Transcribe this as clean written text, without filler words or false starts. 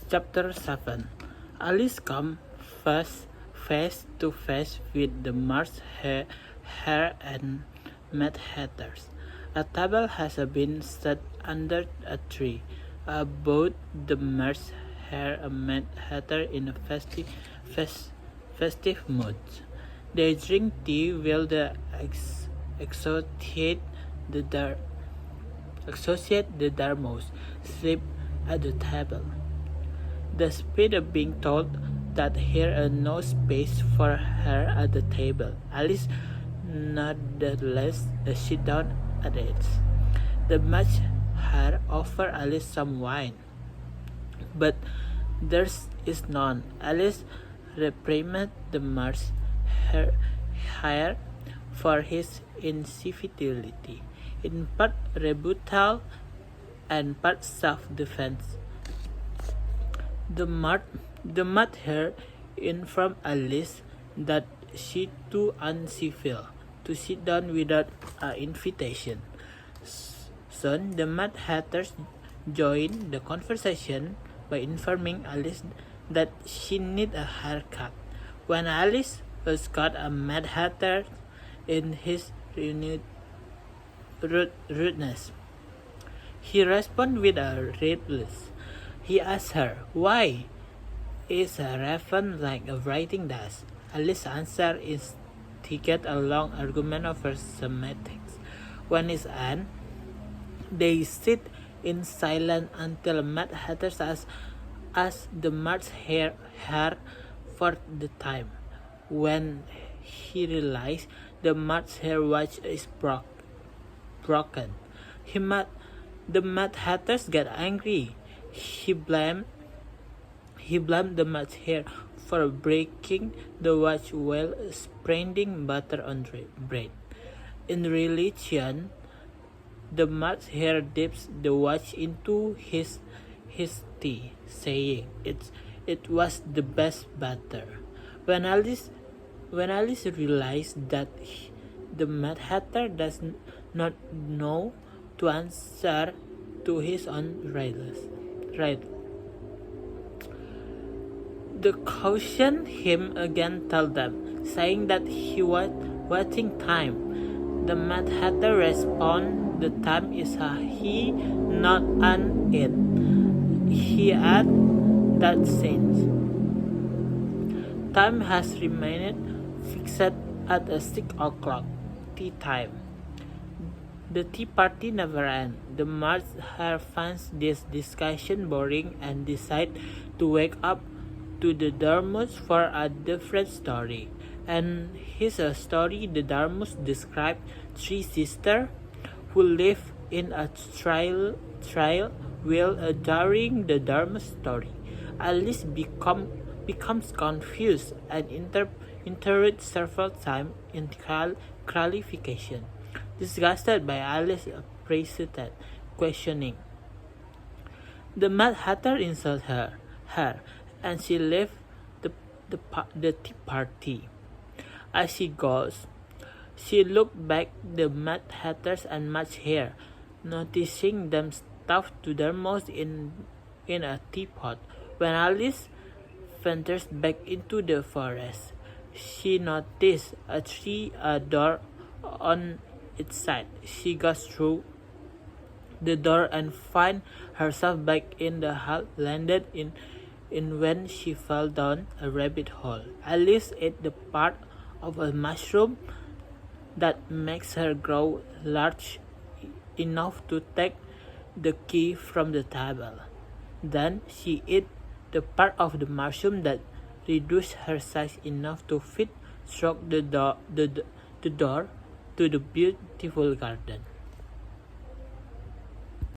Chapter 7. Alice comes face to face with the March Hare and Mad Hatters. A table has been set under a tree. Both the March Hare and Mad Hatter in a festive mood. They drink tea while the associate the Dormouse sleep at the table. Despite being told that here is no space for her at the table, Alice nonetheless sits down at it. The March Hare offers Alice some wine, but there is none. Alice reprimands the March Hare for his incivility, in part rebuttal and part self-defense. The March Hare informed Alice that she too uncivil to sit down without an invitation. Soon, the Mad Hatters joined the conversation by informing Alice that she needed a haircut. When Alice got a Mad Hatter in his renewed rudeness, he responded with a riddle. He asked her, "Why is a raven like a writing desk?" Alice's answer instigated a long argument over semantics. When it's ended, they sit in silence until Mad Hatter asks the March Hare for the time. When he realized the March Hare watch is broken, the Mad Hatters get angry. He blamed the March Hare for breaking the watch while spreading butter on bread. In religion, the March Hare dips the watch into his tea, saying it was the best butter. When Alice realized that the Mad Hatter does not know to answer to his own riddles, the caution him again told them, saying that he was watching time. The Mad Hatter responded, "The time is a he, not an it." He added that since time has remained fixed at 6 o'clock, tea time. The tea party never ends. The March Hare finds this discussion boring and decides to wake up to the Dormouse for a different story. And his story, the Dormouse described 3 sisters who live in a trial wheel during the Dormouse story. Alice becomes confused and interrupted several times in clarification. Disgusted by Alice's persistent questioning, the Mad Hatter insults her, and she leaves the tea party. As she goes, she looks back the Mad Hatters and March Hare, noticing them stuffed to their mouths in a teapot. When Alice ventures back into the forest, she notices a door on its side. She goes through the door and finds herself back in the hut, landed in when she fell down a rabbit hole. Alice ate the part of a mushroom that makes her grow large enough to take the key from the table. Then she ate the part of the mushroom that reduced her size enough to fit through the door to the beautiful garden.